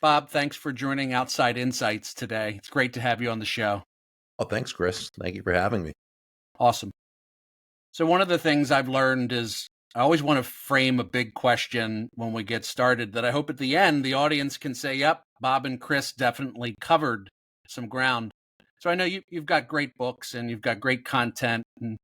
Bob, thanks for joining Outside Insights today. It's great to have you on the show. Oh, thanks, Chris. Thank you for having me. Awesome. So, one of the things I've learned is I always want to frame a big question when we get started that I hope at the end the audience can say, yep, Bob and Chris definitely covered some ground. So, I know you've got great books and you've got great content and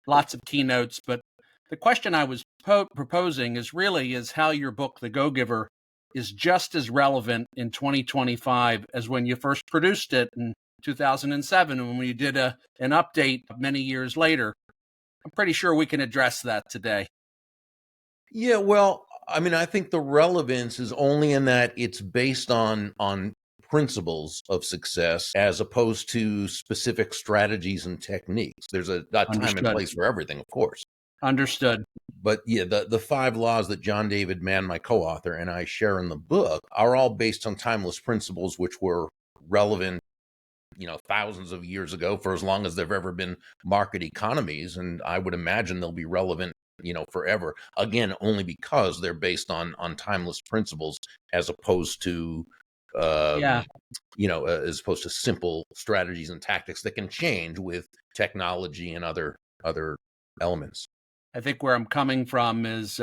lots of keynotes, but the question I was proposing is how your book, The Go-Giver, is just as relevant in 2025 as when you first produced it in 2007 and when you did an update many years later. I'm pretty sure we can address that today. Yeah, well, I think the relevance is only in that it's based on principles of success as opposed to specific strategies and techniques. There's a time and Understood. place for everything, of course. Understood. But yeah, the five laws that John David Mann, my co-author, and I share in the book are all based on timeless principles which were relevant, thousands of years ago for as long as there've ever been market economies. And I would imagine they'll be relevant, forever. Again, only because they're based on timeless principles as opposed to, Yeah. as opposed to simple strategies and tactics that can change with technology and other elements. I think where I'm coming from is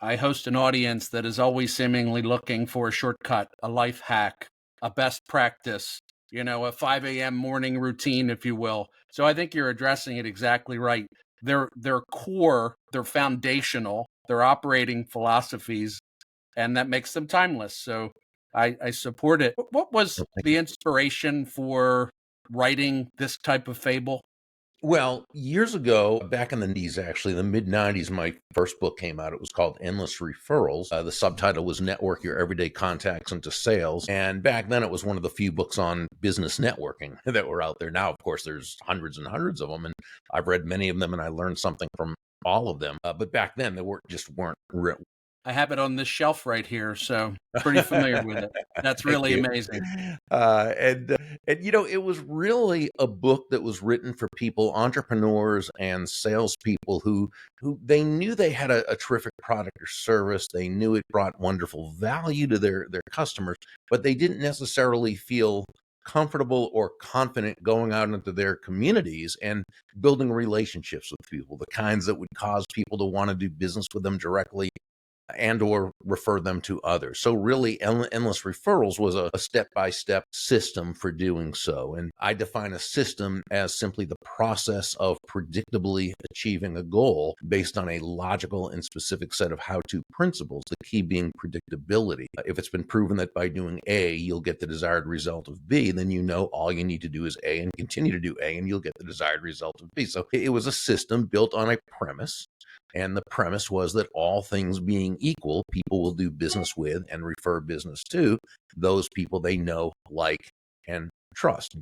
I host an audience that is always seemingly looking for a shortcut, a life hack, a best practice, a 5 a.m. morning routine, if you will. So I think you're addressing it exactly right. They're core, they're foundational, they're operating philosophies, and that makes them timeless. So I support it. What was the inspiration for writing this type of fable? Well, years ago, back in the 90s, actually, the mid 90s, my first book came out. It was called Endless Referrals. The subtitle was Network Your Everyday Contacts into Sales. And back then, it was one of the few books on business networking that were out there. Now, of course, there's hundreds and hundreds of them. And I've read many of them and I learned something from all of them. But back then, they weren't I have it on this shelf right here, so pretty familiar with it. That's Thank really you. amazing. It was really a book that was written for people, entrepreneurs and salespeople who they knew they had a terrific product or service. They knew it brought wonderful value to their customers, but they didn't necessarily feel comfortable or confident going out into their communities and building relationships with people, the kinds that would cause people to want to do business with them directly and or refer them to others. So really, endless referrals was a step-by-step system for doing so. And I define a system as simply the process of predictably achieving a goal based on a logical and specific set of how-to principles, the key being predictability. If it's been proven that by doing A, you'll get the desired result of B, then all you need to do is A and continue to do A, and you'll get the desired result of B. So it was a system built on a premise. And the premise was that all things being equal, people will do business with and refer business to those people they know, like, and trust.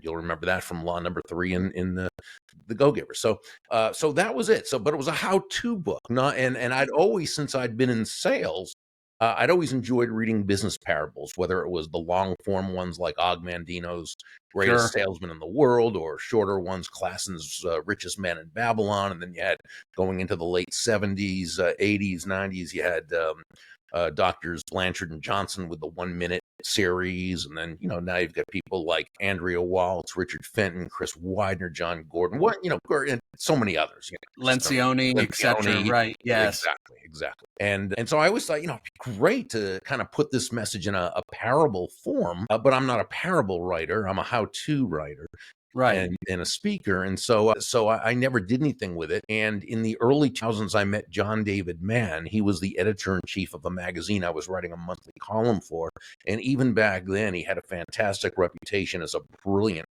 You'll remember that from law number 3 in the Go-Giver. So that was it. But it was a how-to book. And I'd always, since I'd been in sales, I'd always enjoyed reading business parables, whether it was the long form ones like Og Mandino's Greatest Salesman in the World, or shorter ones, Klassen's Richest Man in Babylon. And then you had, going into the late 70s, 80s, 90s, you had Doctors Blanchard and Johnson with the 1 minute series. And then, now you've got people like Andrea Waltz, Richard Fenton, Chris Widener, John Gordon, and so many others. Lencioni, etc. Right. Yes. Exactly. And so I always thought, it'd be great to kind of put this message in a parable form, but I'm not a parable writer. I'm a how-to writer. Right. And a speaker. And so I never did anything with it. And in the early 2000s, I met John David Mann. He was the editor-in-chief of a magazine I was writing a monthly column for. And even back then, he had a fantastic reputation as a brilliant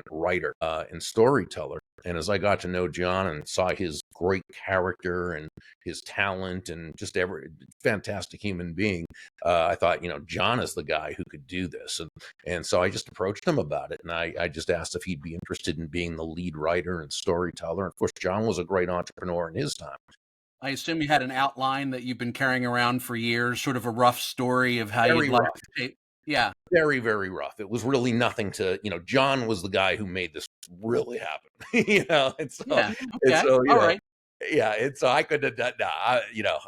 writer and storyteller. And as I got to know John and saw his great character and his talent and just every fantastic human being, I thought, John is the guy who could do this. And so I just approached him about it. And I just asked if he'd be interested in being the lead writer and storyteller. And of course, John was a great entrepreneur in his time. I assume you had an outline that you've been carrying around for years, sort of a rough story of how you'd like to take. Yeah. Very, very rough. It was really nothing to, John was the guy who made this really happen. And so, Yeah. Okay. All right. Yeah, and so I couldn't have done. No,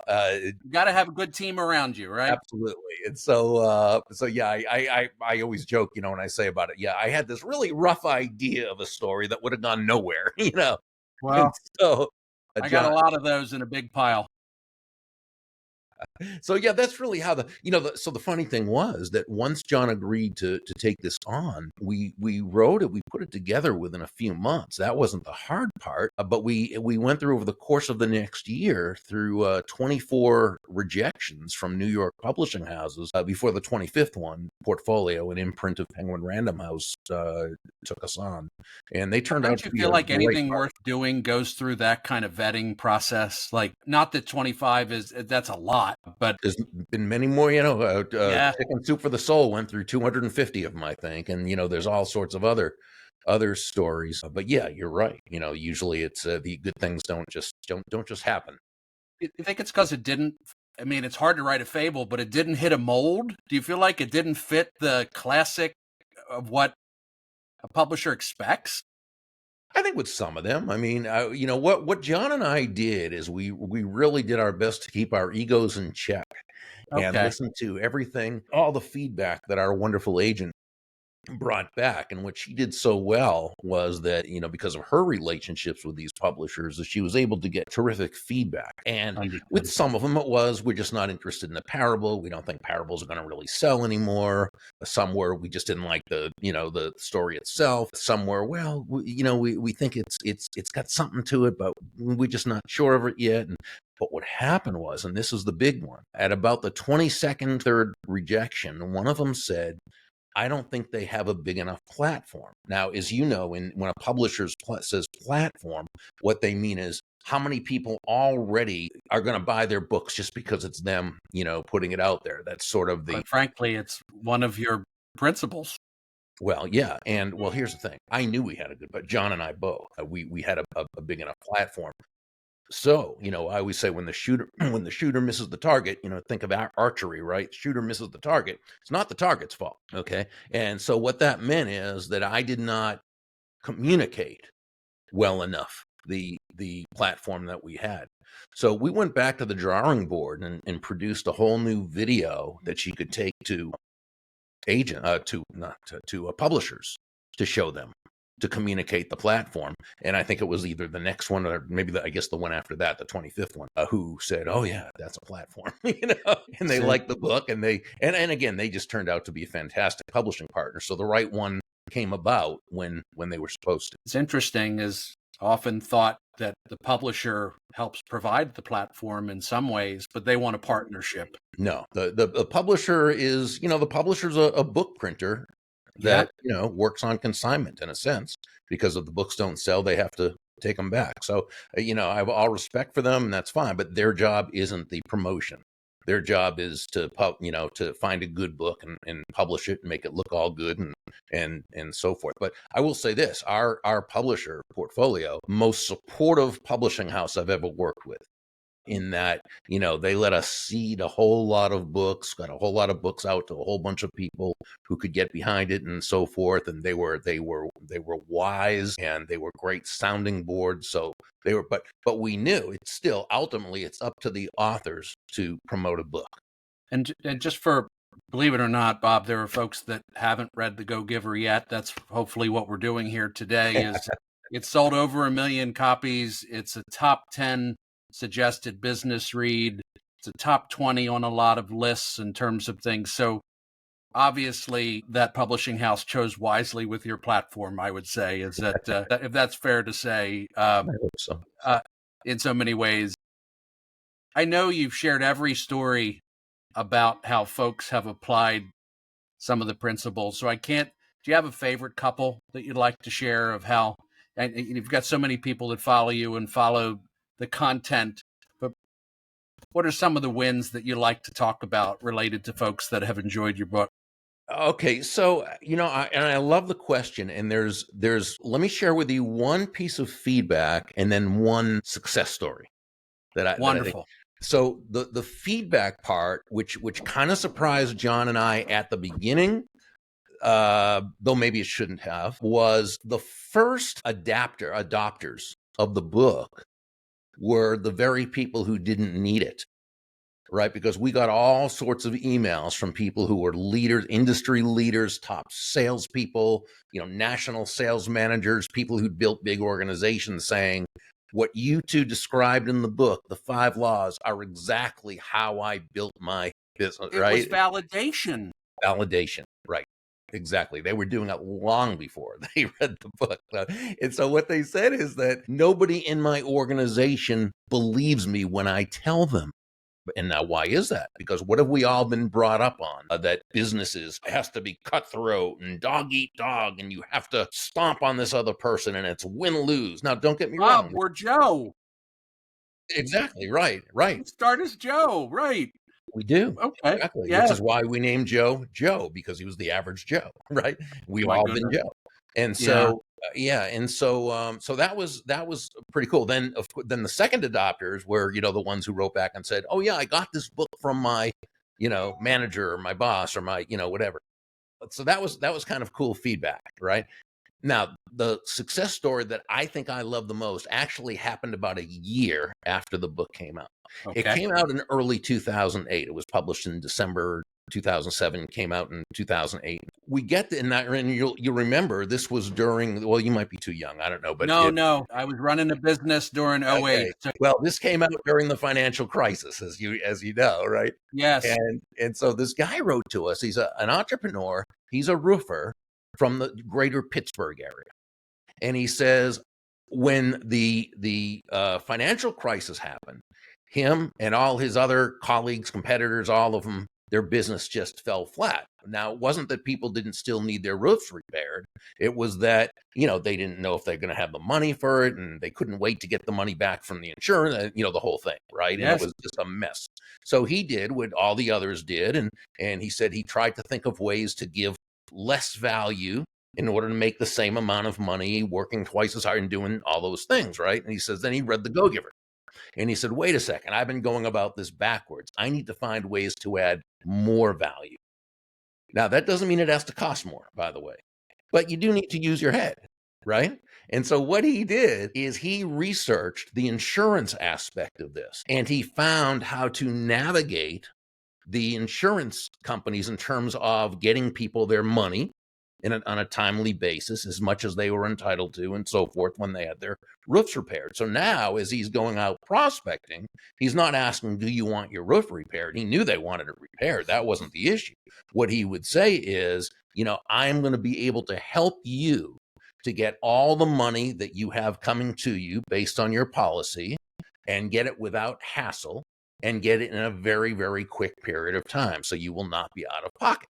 You got to have a good team around you, right? absolutely. And so, yeah, I always joke, when I say about it, yeah, I had this really rough idea of a story that would have gone nowhere, and Well, so, I got a John, lot of those in a big pile. so yeah, that's really how so the funny thing was that once John agreed to take this on, we wrote it, we put it together within a few months. That wasn't the hard part, but we went through over the course of the next year through 24 rejections from New York publishing houses before the 25th one, Portfolio, an imprint of Penguin Random House, took us on, and they turned out Don't to you be feel a like great anything partner. worth doing goes through that kind of vetting process? Like, not that 25 that's a lot, but There's been many more, yeah, Chicken Soup for the Soul went through 250 of them, I think, and there's all sorts of other stories. But yeah, you're right. Usually it's the good things don't just happen. you think it's because it didn't. I mean, it's hard to write a fable, but it didn't hit a mold. Do you feel like it didn't fit the classic of what a publisher expects? I think with some of them, I mean, what John and I did is we really did our best to keep our egos in check and Okay, listen to everything, all the feedback that our wonderful agent brought back. And what she did so well was that, because of her relationships with these publishers, that she was able to get terrific feedback. And with understood. some of them, it was, we're just not interested in the parable. We don't think parables are going to really sell anymore. Somewhere we just didn't like the story itself. Somewhere, well, we think it's got something to it, but we're just not sure of it yet. But what happened was, and this is the big one, at about the 22nd, third rejection, one of them said, I don't think they have a big enough platform. Now, as you know, when a publisher says platform, what they mean is how many people already are going to buy their books just because it's them, putting it out there. That's sort of the, Quite frankly, it's one of your principles. well, yeah. And well, here's the thing. I knew we had a good, but John and I both, we had a big enough platform. So, I always say when the shooter when the shooter misses the target, think of archery, right? Shooter misses the target. It's not the target's fault, okay? And so what that meant is that I did not communicate well enough the platform that we had. So we went back to the drawing board and produced a whole new video that she could take to to not to publishers to show them, to communicate the platform. And I think it was either the next one or maybe I guess the one after that, the 25th one, who said, "Oh yeah, that's a platform," and they See, liked the book, and and again, they just turned out to be a fantastic publishing partner. So the right one came about when they were supposed to. it's interesting is often thought that the publisher helps provide the platform in some ways, but they want a partnership. No, the publisher is, the publisher's a book printer Yeah. that, works on consignment in a sense, because if the books don't sell, they have to take them back. So, I have all respect for them, and that's fine, but their job isn't the promotion. Their job is to find a good book and publish it and make it look all good and so forth. But I will say this, our publisher Portfolio, most supportive publishing house I've ever worked with, in that, they let us seed a whole lot of books, got a whole lot of books out to a whole bunch of people who could get behind it and so forth. And they were wise, and they were great sounding boards. So they were, but we knew it's still ultimately it's up to the authors to promote a book. And just for, believe it or not, Bob, there are folks that haven't read The Go Giver yet. That's hopefully what we're doing here today. Is it's sold over 1 million copies. It's a top 10 suggested business read. It's a top 20 on a lot of lists in terms of things. So obviously that publishing house chose wisely with your platform, I would say. Is that if that's fair to say, I hope so. in so many ways. I know you've shared every story about how folks have applied some of the principles. So I can't, do you have a favorite couple that you'd like to share of how, and you've got so many people that follow you and follow the content, but what are some of the wins that you like to talk about related to folks that have enjoyed your book? Okay, so I love the question, and there's let me share with you one piece of feedback and then one success story that I think. Wonderful. So the feedback part, which kind of surprised John and I at the beginning, though maybe it shouldn't have, was the first adopters of the book were the very people who didn't need it, right? Because we got all sorts of emails from people who were leaders, industry leaders, top salespeople, national sales managers, people who built big organizations saying, what you two described in the book, the 5 laws, are exactly how I built my business, It was right? validation. Validation, right. Exactly. They were doing it long before they read the book. And so what they said is that nobody in my organization believes me when I tell them. And now, why is that? Because what have we all been brought up on? That businesses has to be cutthroat and dog eat dog, and you have to stomp on this other person, and it's win lose. Now, don't get me Bob, wrong. we're Joe. Exactly right, right. We start as Joe, right? We do. Okay. Exactly. Which Yeah. is why we named Joe Joe, because he was the average Joe, right? We've My all been goodness. Joe. And Yeah. so yeah, and so that was pretty cool. Then then the second adopters were, the ones who wrote back and said, "Oh yeah, I got this book from my, manager or my boss or my, whatever." So that was kind of cool feedback, right? Now, the success story that I think I love the most actually happened about a year after the book came out. It Okay. came out in early 2008. It was published in December 2007, came out in 2008. We get in that, and you'll remember this was during, well, you might be too young. I don't know, but No. I was running a business during '08. okay. So Well, this came out during the financial crisis, as you know, right? yes. And so this guy wrote to us. He's an entrepreneur. He's a roofer from the greater Pittsburgh area. And he says when the financial crisis happened, him and all his other colleagues, competitors, all of them, their business just fell flat. Now, it wasn't that people didn't still need their roofs repaired. It was that, they didn't know if they're going to have the money for it, and they couldn't wait to get the money back from the insurance, the whole thing, right? And it Yes. was just a mess. So he did what all the others did, and he said he tried to think of ways to give less value in order to make the same amount of money, working twice as hard and doing all those things, right? And he says, then he read The Go-Giver. And he said, wait a second, I've been going about this backwards. I need to find ways to add more value. Now, that doesn't mean it has to cost more, by the way, but you do need to use your head, right? And so what he did is he researched the insurance aspect of this, and he found how to navigate the insurance companies in terms of getting people their money on a timely basis, as much as they were entitled to, and so forth, when they had their roofs repaired. So now, as he's going out prospecting, he's not asking, do you want your roof repaired? He knew they wanted it repaired. That wasn't the issue. What he would say is, I'm going to be able to help you to get all the money that you have coming to you based on your policy, and get it without hassle, and get it in a very, very quick period of time, so you will not be out of pocket,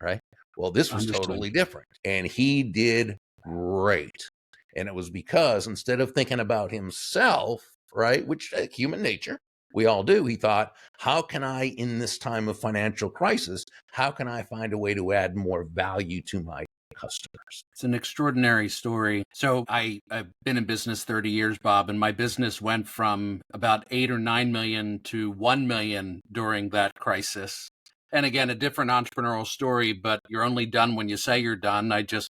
right? Well, this was Understood. totally different, and he did great. And it was because, instead of thinking about himself, right, which human nature, we all do, he thought, how can I, in this time of financial crisis, how can I find a way to add more value to my customers? It's an extraordinary story. So I've been in business 30 years, Bob, and my business went from about 8 or 9 million to 1 million during that crisis. And again, a different entrepreneurial story, but you're only done when you say you're done. I just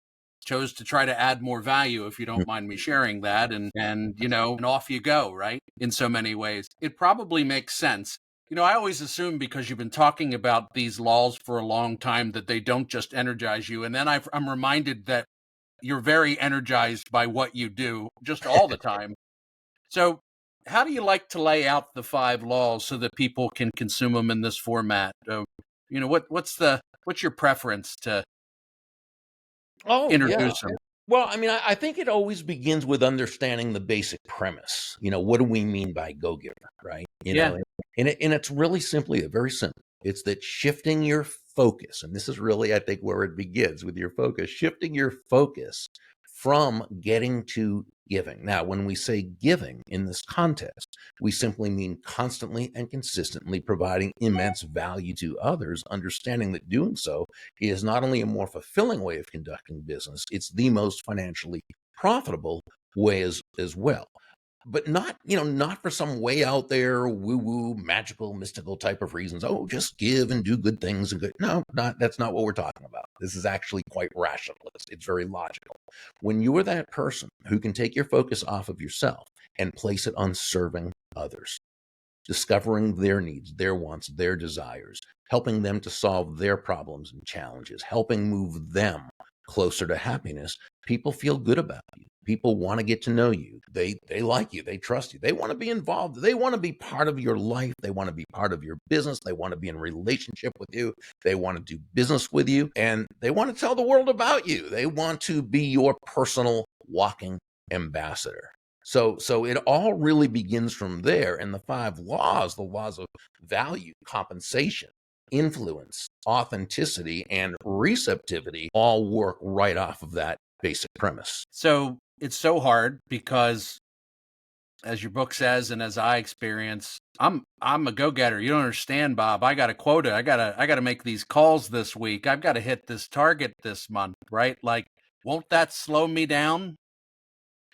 chose to try to add more value, if you don't mind me sharing that. And off you go, right? In so many ways. It probably makes sense. I always assume, because you've been talking about these laws for a long time, that they don't just energize you. And then I'm reminded that you're very energized by what you do just all the time. So how do you like to lay out the 5 laws so that people can consume them in this format? What's your preference to Oh, yeah. introduce them? Well, I mean, I think it always begins with understanding the basic premise. What do we mean by go-giver, right? Yeah. And it's really simply, very simple. It's that shifting your focus, and this is really, I think, where it begins with your focus, shifting your focus from getting to giving. Now, when we say giving in this context, we simply mean constantly and consistently providing immense value to others, understanding that doing so is not only a more fulfilling way of conducting business, it's the most financially profitable way as well. but not, not for some way out there, woo woo, magical, mystical type of reasons. Oh, just give and do good things and good. No, that's not what we're talking about. This is actually quite rationalist. It's very logical. When you are that person who can take your focus off of yourself and place it on serving others, discovering their needs, their wants, their desires, helping them to solve their problems and challenges, helping move them closer to happiness, people feel good about you. People want to get to know you. They like you. They trust you. They want to be involved. They want to be part of your life. They want to be part of your business. They want to be in relationship with you. They want to do business with you. And they want to tell the world about you. They want to be your personal walking ambassador. So it all really begins from there. And the 5 laws, the laws of value, compensation, influence, authenticity, and receptivity all work right off of that basic premise. So it's so hard because, as your book says, and as I experience, I'm a go-getter. You don't understand, Bob. I got a quota. I gotta make these calls this week. I've got to hit this target this month, right? Like, won't that slow me down?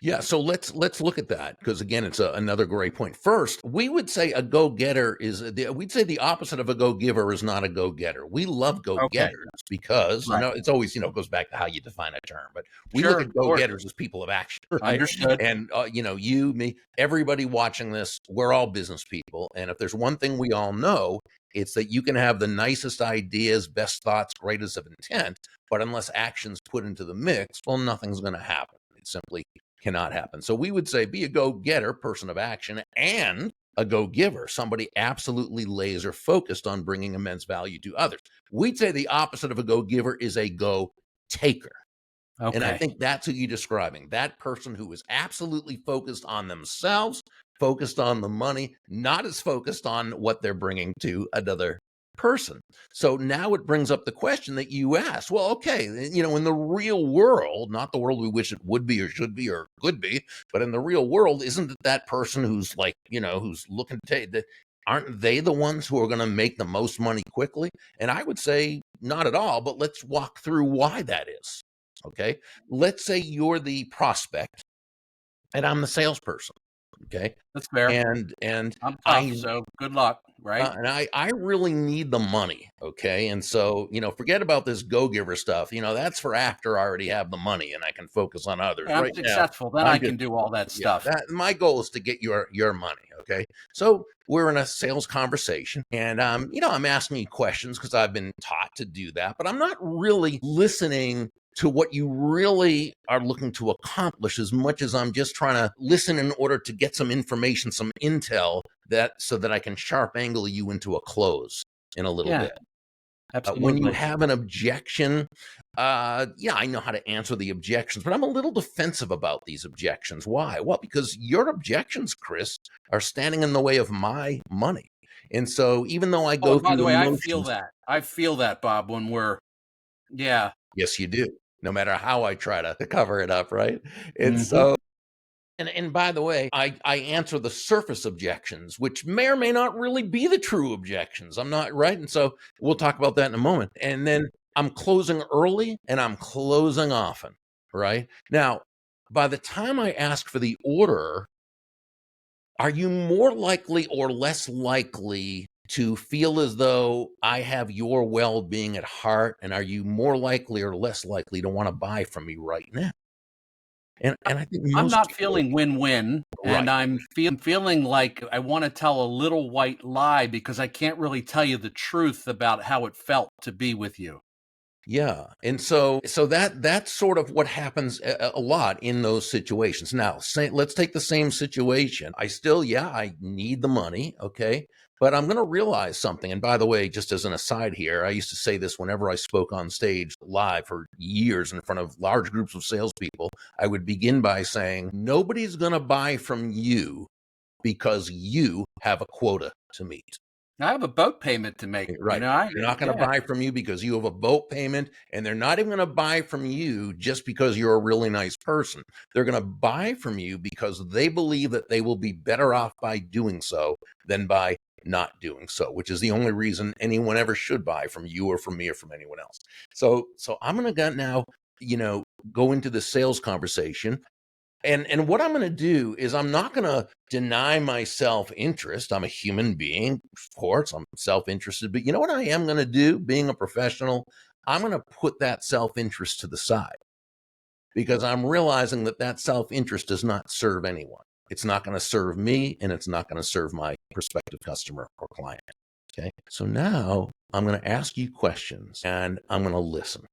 Yeah, so let's look at that, because again, it's another great point. First, we would say a go-getter we'd say the opposite of a go-giver is not a go-getter. We love Okay. go-getters because, Right. it's always, goes back to how you define a term, but we look Sure. at Of course. go-getters as people of action, right? Understood. And, you, me, everybody watching this, we're all business people. And if there's one thing we all know, it's that you can have the nicest ideas, best thoughts, greatest of intent, but unless action's put into the mix, well, nothing's going to happen. It simply cannot happen. So we would say be a go-getter, person of action, and a go-giver, somebody absolutely laser focused on bringing immense value to others. We'd say the opposite of a go-giver is a go-taker. And I Okay. think that's who you're describing, that person who is absolutely focused on themselves, focused on the money, not as focused on what they're bringing to another person. So now it brings up the question that you asked. Well, okay, in the real world, not the world we wish it would be or should be or could be, but in the real world, isn't it that person who's like, who's looking to take, aren't they the ones who are going to make the most money quickly? And I would say not at all, but let's walk through why that is. Okay. Let's say you're the prospect and I'm the salesperson. Okay. That's fair. And I'm tough, I so good luck, right? and I really need the money. Okay. And so, forget about this go-giver stuff. That's for after I already have the money and I can focus on others. Hey, I'm Right now, successful, then I'm I just, can do all that yeah, stuff. that my goal is to get your money. Okay. So we're in a sales conversation and, I'm asking you questions because I've been taught to do that, but I'm not really listening to what you really are looking to accomplish as much as I'm just trying to listen in order to get some information, some intel so that I can sharp angle you into a close in a little Yeah, bit. When you absolutely. have an objection, yeah, I know how to answer the objections, but I'm a little defensive about these objections. Why? Well, because your objections, Chris, are standing in the way of my money. And so even though I Oh, go and by through the the way, I feel motions, that. I feel that, Bob, when yeah. yes, you do, no matter how I try to cover it up, right? And Mhm. so and by the way, I answer the surface objections, which may or may not really be the true objections. I'm not right. And so we'll talk about that in a moment. And then I'm closing early and I'm closing often. Right. Now, by the time I ask for the order, are you more likely or less likely to feel as though I have your well being at heart? And are you more likely or less likely to want to buy from me right now? And I think I'm most not people, feeling win-win, and right. I'm feeling like I wanna tell a little white lie because I can't really tell you the truth about how it felt to be with you. Yeah. And so that's sort of what happens a lot in those situations. Now, let's take the same situation. I still, yeah, I need the money. Okay. But I'm going to realize something. And by the way, just as an aside here, I used to say this whenever I spoke on stage live for years in front of large groups of salespeople. I would begin by saying, nobody's going to buy from you because you have a quota to meet. I have a boat payment to make, Right. I They're not going to yeah. buy from you because you have a boat payment, and they're not even going to buy from you just because you're a really nice person. They're going to buy from you because they believe that they will be better off by doing so than by not doing so, which is the only reason anyone ever should buy from you or from me or from anyone else. So I'm going to now, go into the sales conversation And what I'm going to do is I'm not going to deny my self-interest. I'm a human being, of course. I'm self-interested, but you know what I am going to do being a professional? I'm going to put that self-interest to the side because I'm realizing that that self-interest does not serve anyone. It's not going to serve me, and it's not going to serve my prospective customer or client. Okay. So now I'm going to ask you questions and I'm going to listen.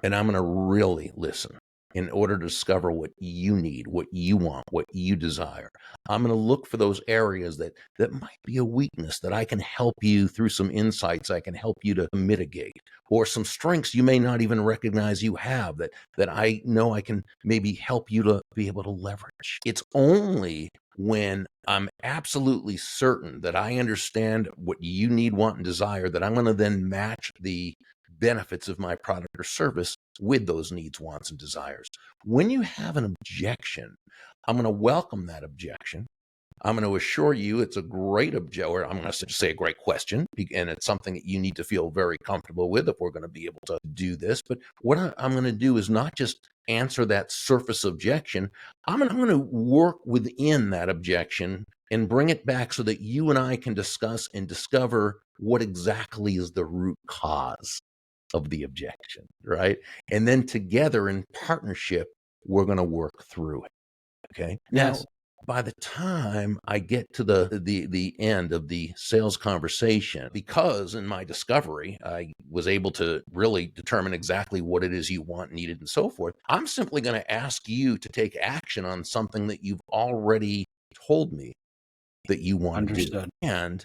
And I'm going to really listen in order to discover what you need, what you want, what you desire. I'm going to look for those areas that might be a weakness that I can help you through some insights I can help you to mitigate, or some strengths you may not even recognize you have that I know I can maybe help you to be able to leverage. It's only when I'm absolutely certain that I understand what you need, want, and desire that I'm going to then match the benefits of my product or service with those needs, wants, and desires. When you have an objection, I'm going to welcome that objection. I'm going to assure you it's a great objection, or I'm going to say a great question, and it's something that you need to feel very comfortable with if we're going to be able to do this. But what I'm going to do is not just answer that surface objection. I'm going to work within that objection and bring it back so that you and I can discuss and discover what exactly is the root cause of the objection, right? And then together in partnership, we're going to work through it. Okay. Now, Yes. by the time I get to the end of the sales conversation, because in my discovery, I was able to really determine exactly what it is you want, needed, and so forth. I'm simply going to ask you to take action on something that you've already told me that you want to do. Understood. And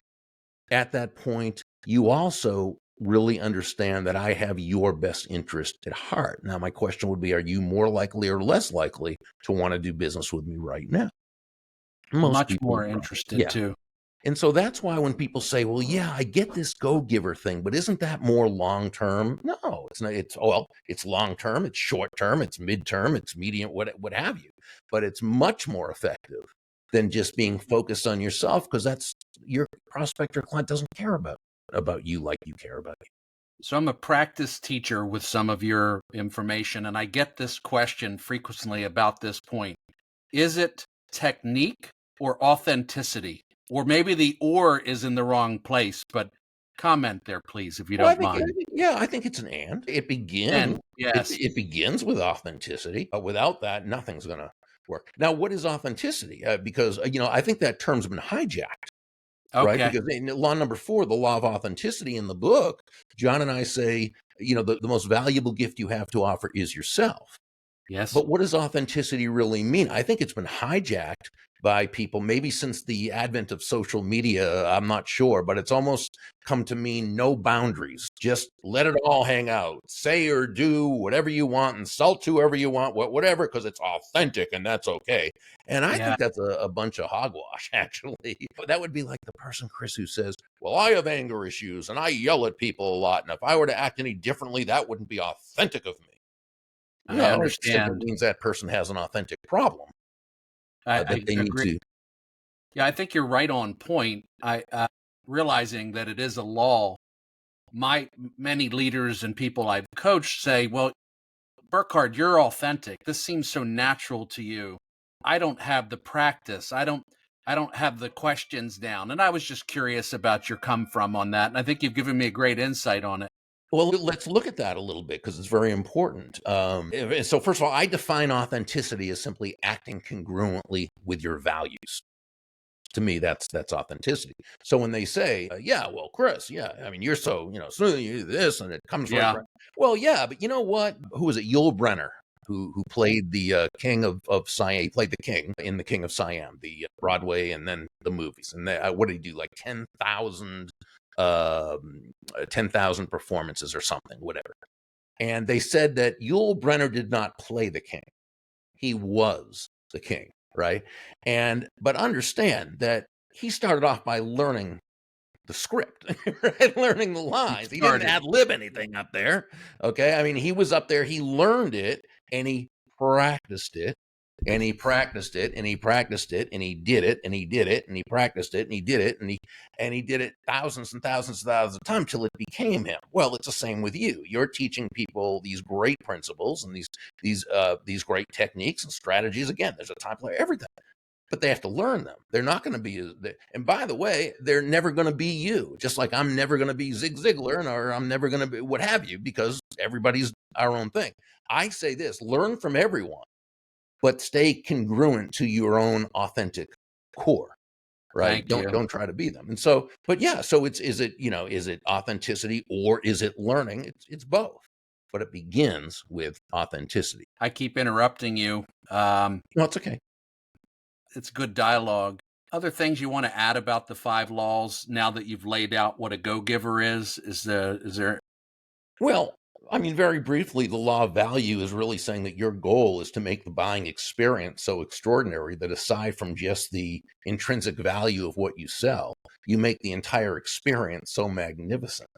at that point, you also really understand that I have your best interest at heart. Now, my question would be, are you more likely or less likely to want to do business with me right now? Most Much people more would probably, interested yeah. too. And so that's why when people say, well, yeah, I get this go giver thing, but isn't that more long term? No, it's not. It's, well, it's long term, it's short term, it's midterm, it's medium, what have you. But it's much more effective than just being focused on yourself, because that's your prospect or client doesn't care about you like you care about you. So I'm a practice teacher with some of your information, and I get this question frequently about this point. Is it technique or authenticity? Or maybe the or is in the wrong place, but comment there, please, if you Well, don't mind. yeah, I think it's an and. It begins And yes. it begins with authenticity. Without that, nothing's going to work. Now, what is authenticity? Because I think that term's been hijacked, right? Okay. Because in law number 4, the law of authenticity in the book, John and I say, the most valuable gift you have to offer is yourself. Yes. But what does authenticity really mean? I think it's been hijacked by people, maybe since the advent of social media. I'm not sure, but it's almost come to mean no boundaries. Just let it all hang out. Say or do whatever you want, insult whoever you want, whatever, because it's authentic and that's okay. And I Yeah. think that's a bunch of hogwash, actually. That would be like the person, Chris, who says, well, I have anger issues and I yell at people a lot. And if I were to act any differently, that wouldn't be authentic of me. I No, it simply understand. means that person has an authentic problem I that they need agree. to. Yeah, I think you're right on point. I realizing that it is a law. Many leaders and people I've coached say, "Well, Burkhard, you're authentic. This seems so natural to you. I don't have the practice. I don't have the questions down." And I was just curious about your come from on that. And I think you've given me a great insight on it. Well, let's look at that a little bit because it's very important. So, first of all, I define authenticity as simply acting congruently with your values. To me, that's authenticity. So when they say, "Yeah, well, Chris, yeah, I mean, you're so smooth, you do this, and it comes Yeah. right." Well, yeah, but you know what? Who was it? Yul Brynner, who played the king of Siam. He played the king in the King of Siam, the Broadway, and then the movies. And what did he do? Like 10,000 performances or something, whatever. And they said that Yul Brynner did not play the king; he was the king, right? But understand that he started off by learning the script, right? Learning the He lines. He didn't started. ad lib anything up there. Okay. I mean, he was up there, he learned it and he practiced it. And he practiced it and he practiced it and he did it and he did it and he practiced it and he did it and he did it thousands and thousands and thousands of times till it became him. Well, it's the same with you. You're teaching people these great principles and these great techniques and strategies. Again, there's a time for everything, but they have to learn them. They're not going to be, and by the way, they're never going to be you. Just like I'm never going to be Zig Ziglar, or I'm never going to be what have you, because everybody's our own thing. I say this: learn from everyone, but stay congruent to your own authentic core, right? Thank you. Don't try to be them. And so, but yeah, so is it authenticity or is it learning? It's both, but it begins with authenticity. I keep interrupting you. No, it's okay. It's good dialogue. Other things you want to add about the 5 laws now that you've laid out what a go-giver is? Is there? Well, I mean, very briefly, the law of value is really saying that your goal is to make the buying experience so extraordinary that aside from just the intrinsic value of what you sell, you make the entire experience so magnificent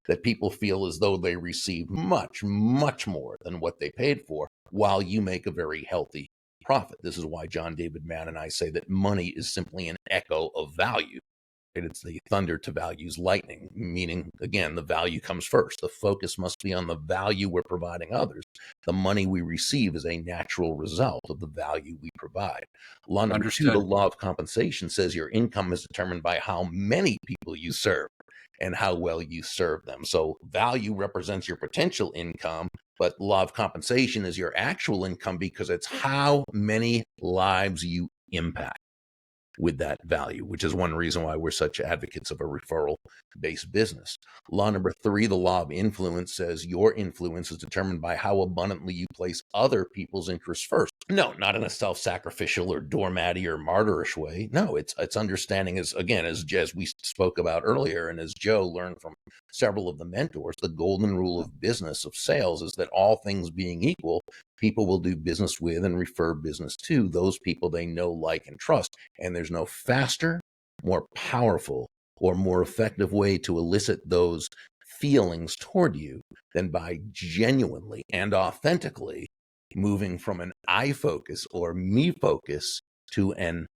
that people feel as though they received much, much more than what they paid for, while you make a very healthy profit. This is why John David Mann and I say that money is simply an echo of value. It's the thunder to values lightning, meaning, again, the value comes first. The focus must be on the value we're providing others. The money we receive is a natural result of the value we provide. Law number 2, the Understood. law of compensation, says your income is determined by how many people you serve and how well you serve them. So value represents your potential income, but law of compensation is your actual income, because it's how many lives you impact with that value, which is one reason why we're such advocates of a referral-based business. Law number 3, the law of influence, says your influence is determined by how abundantly you place other people's interests first. No, not in a self-sacrificial or doormatty or martyrish way. No, it's understanding, as again, as we spoke about earlier, and as Joe learned from several of the mentors, the golden rule of business, of sales, is that all things being equal, people will do business with and refer business to those people they know, like, and trust. And there's no faster, more powerful, or more effective way to elicit those feelings toward you than by genuinely and authentically moving from an I focus or me focus to an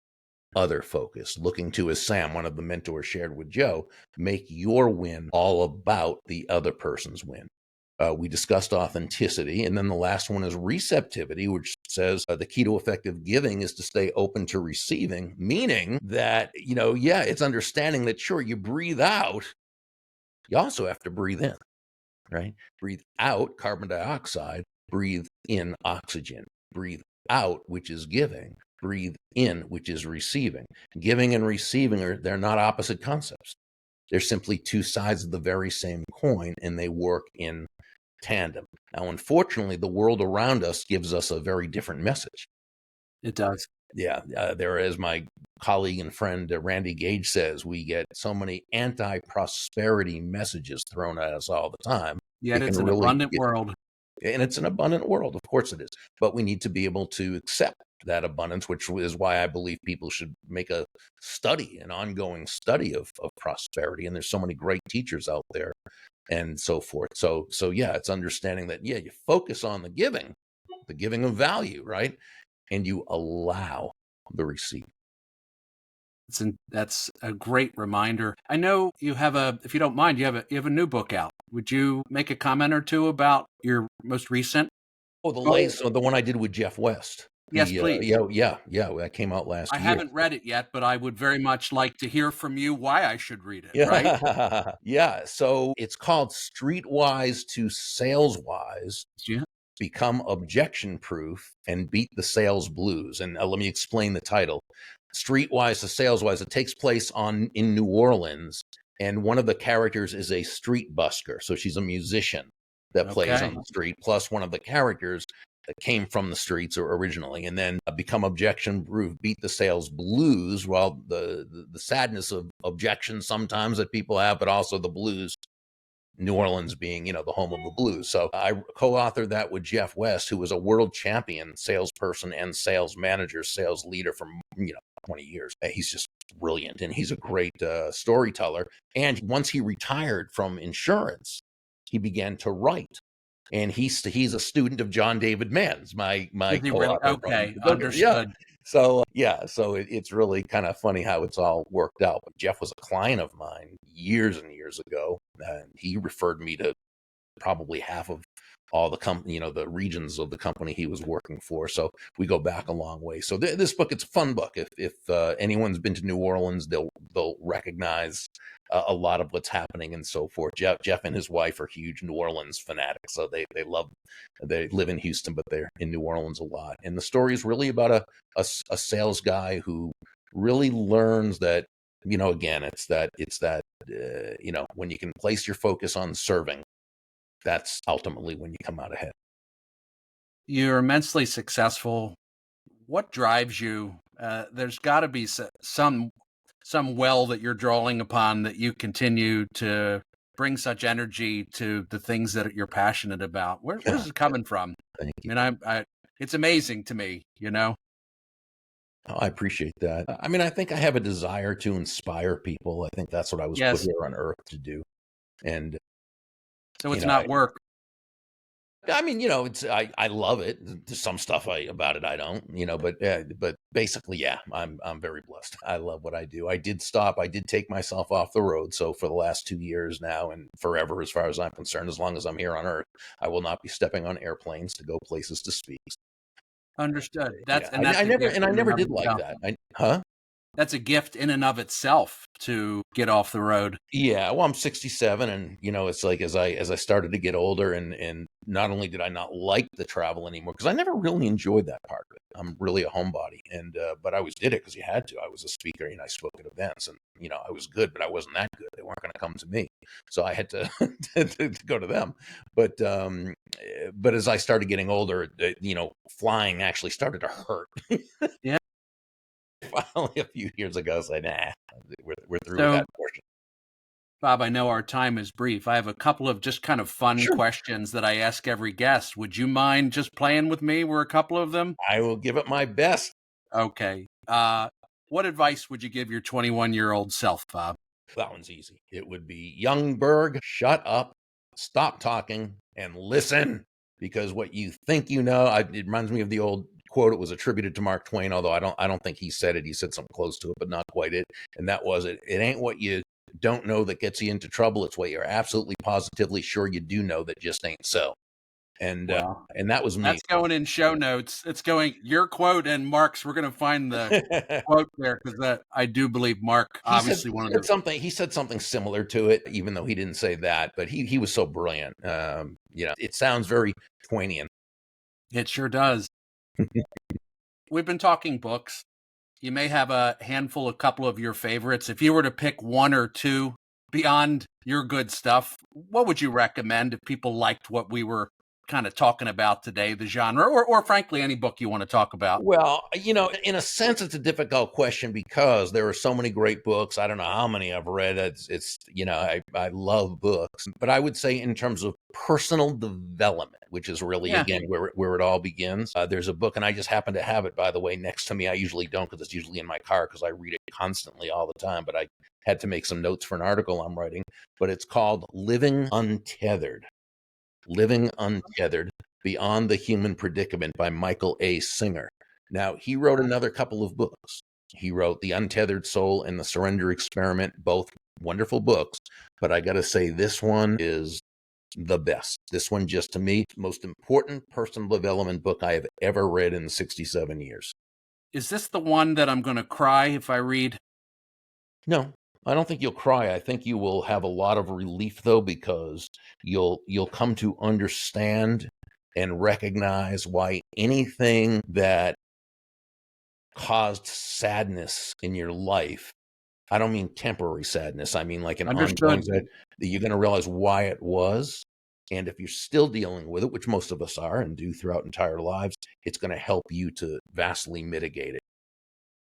other focus, looking to, as Sam, one of the mentors, shared with Joe, make your win all about the other person's win. We discussed authenticity, and then the last one is receptivity, which says the key to effective giving is to stay open to receiving, meaning that, it's understanding that, sure, you breathe out, you also have to breathe in, right? Breathe out carbon dioxide, breathe in oxygen, breathe out, which is giving, breathe in, which is receiving. Giving and receiving they're not opposite concepts. They're simply two sides of the very same coin, and they work in tandem. Now, unfortunately, the world around us gives us a very different message. It does. Yeah, there, as my colleague and friend Randy Gage says, we get so many anti-prosperity messages thrown at us all the time. Yet it's an abundant world. And it's an abundant world, of course it is. But we need to be able to accept that abundance, which is why I believe people should make a study, an ongoing study of prosperity. And there's so many great teachers out there and so forth. So yeah, it's understanding that, yeah, you focus on the giving of value, right? And you allow the receipt. That's a great reminder. I know you have if you don't mind, you have a new book out. Would you make a comment or two about your most recent? Oh, the one I did with Jeff West. Yes, please. Yeah, that came out last I year. haven't read it yet, but I would very much like to hear from you why I should read it, Yeah. right? Yeah. So it's called Streetwise to Saleswise. Yeah. Become objection proof and beat the sales blues. And let me explain the title. Streetwise to Saleswise. It takes place in New Orleans, and one of the characters is a street busker. So she's a musician that plays on the street, plus one of the characters that came from the streets originally, and then become objection proof, beat the sales blues. Well, the sadness of objections sometimes that people have, but also the blues. New Orleans being, the home of the blues. So I co-authored that with Jeff West, who was a world champion salesperson and sales manager, sales leader for 20 years. He's just brilliant, and he's a great storyteller. And once he retired from insurance, he began to write and he's a student of John David Mann's, my Is he really? co-author from Okay, the book. Yeah. understood. So yeah, so it's really kind of funny how it's all worked out. But Jeff was a client of mine years and years ago, and he referred me to probably half of all the company, the regions of the company he was working for. So we go back a long way. So this book, it's a fun book. If anyone's been to New Orleans, they'll recognize a lot of what's happening and so forth. Jeff and his wife are huge New Orleans fanatics, so they live in Houston, but they're in New Orleans a lot. And the story is really about a sales guy who really learns that, again, it's that when you can place your focus on serving, that's ultimately when you come out ahead. You're immensely successful. What drives you? There's got to be some well that you're drawing upon that you continue to bring such energy to the things that you're passionate about. Where's it coming from? Thank you. And it's amazing to me, Oh, I appreciate that. I mean, I think I have a desire to inspire people. I think that's what I was put Yes. here on earth to do. And, So you it's know, not work. I mean, I love it. There's some stuff about it I don't, but basically, yeah, I'm very blessed. I love what I do. I did take myself off the road. So for the last 2 years now and forever, as far as I'm concerned, as long as I'm here on earth, I will not be stepping on airplanes to go places to speak. Understood. Yeah, That's a gift I in and never of did like itself. that. Huh? That's a gift in and of itself to get off the road. Yeah, well, I'm 67, and it's like as I started to get older, and not only did I not like the travel anymore, because I never really enjoyed that part of it. I'm really a homebody, and but I always did it because you had to. I was a speaker, and I spoke at events, and I was good, but I wasn't that good. They weren't going to come to me, so I had to to go to them. But as I started getting older, flying actually started to hurt. Yeah. Finally, a few years ago, I was like, nah, we're through with So, that portion. Bob, I know our time is brief. I have a couple of just kind of fun Sure. questions that I ask every guest. Would you mind just playing with me? Were a couple of them? I will give it my best. Okay. What advice would you give your 21-year-old self, Bob? That one's easy. It would be young Burg, shut up, stop talking, and listen. Because what you think it reminds me of the old quote. It was attributed to Mark Twain, although I don't think he said it. He said something close to it, but not quite it. And that was it. It ain't what you don't know that gets you into trouble. It's what you're absolutely positively sure you do know that just ain't so. And Wow. and that was me. That's going in show notes. It's going your quote and Mark's. We're going to find the quote there because I do believe Mark, obviously one of the. He said something similar to it, even though he didn't say that. But he was so brilliant. It sounds very Twainian. It sure does. We've been talking books. You may have a handful, a couple of your favorites. If you were to pick one or two beyond your good stuff, what would you recommend if people liked what we were kind of talking about today, the genre, or frankly, any book you want to talk about? Well, in a sense, it's a difficult question because there are so many great books. I don't know how many I've read. I love books, but I would say in terms of personal development, which is really, Yeah. again, where it all begins. There's a book, and I just happen to have it, by the way, next to me. I usually don't because it's usually in my car because I read it constantly all the time, but I had to make some notes for an article I'm writing, but it's called Living Untethered, Beyond the Human Predicament by Michael A. Singer. Now, he wrote another couple of books. He wrote The Untethered Soul and The Surrender Experiment, both wonderful books, but I got to say this one is the best. This one, just to me, most important personal development book I have ever read in 67 years. Is this the one that I'm going to cry if I read? No, I don't think you'll cry. I think you will have a lot of relief, though, because you'll come to understand and recognize why anything that caused sadness in your life, I don't mean temporary sadness, I mean like an ongoing Understood. sadness, that you're going to realize why it was. And if you're still dealing with it, which most of us are and do throughout entire lives, it's going to help you to vastly mitigate it.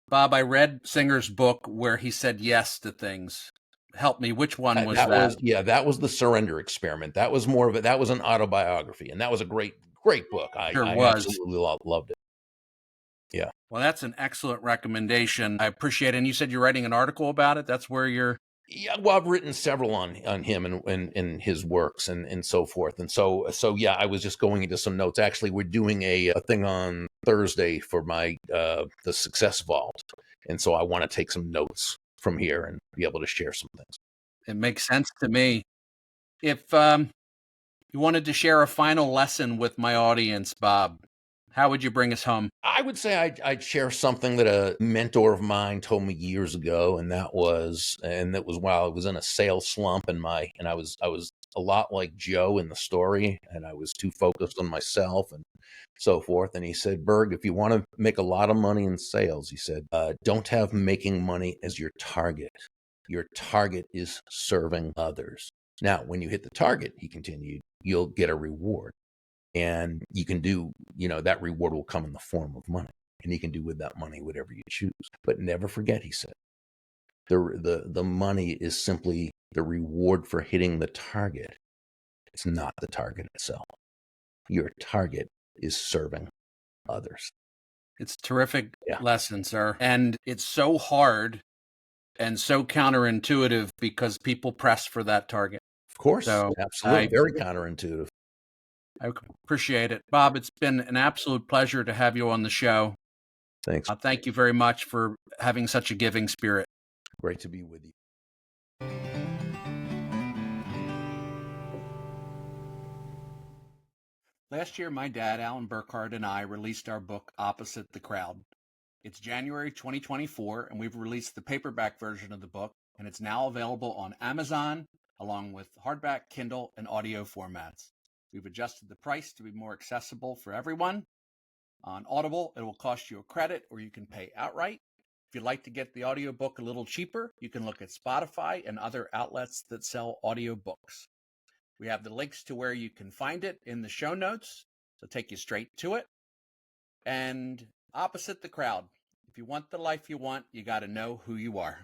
Bob, I read Singer's book where he said yes to things. Help me. Which one was that? That was The Surrender Experiment. That was more of it. That was an autobiography, and that was a great book. Sure I was. absolutely loved it. Yeah. Well, that's an excellent recommendation. I appreciate it. And you said you're writing an article about it. That's where you're. Yeah, well, I've written several on him and his works and so forth. And so yeah, I was just going into some notes. Actually, we're doing a thing on Thursday for my the Success Vault. And so I want to take some notes from here and be able to share some things. It makes sense to me. If you wanted to share a final lesson with my audience, Bob, how would you bring us home? I would say I'd share something that a mentor of mine told me years ago, and that was while I was in a sales slump, and I was a lot like Joe in the story, and I was too focused on myself and so forth. And he said, Berg, if you want to make a lot of money in sales, he said, don't have making money as your target. Your target is serving others. Now, when you hit the target, he continued, you'll get a reward. And you can do, that reward will come in the form of money. And you can do with that money whatever you choose. But never forget, he said, the money is simply the reward for hitting the target. It's not the target itself. Your target is serving others. It's a terrific Yeah. lesson, sir. And it's so hard and so counterintuitive because people press for that target. Of course. So Absolutely. Very counterintuitive. I appreciate it. Bob, it's been an absolute pleasure to have you on the show. Thanks. Thank you very much for having such a giving spirit. Great to be with you. Last year, my dad, Alan Burkhardt, and I released our book, Opposite the Crowd. It's January 2024, and we've released the paperback version of the book, and it's now available on Amazon, along with hardback, Kindle, and audio formats. We've adjusted the price to be more accessible for everyone. On Audible, it will cost you a credit, or you can pay outright. If you'd like to get the audiobook a little cheaper, you can look at Spotify and other outlets that sell audiobooks. We have the links to where you can find it in the show notes, so take you straight to it. And Opposite the Crowd. If you want the life you want, you got to know who you are.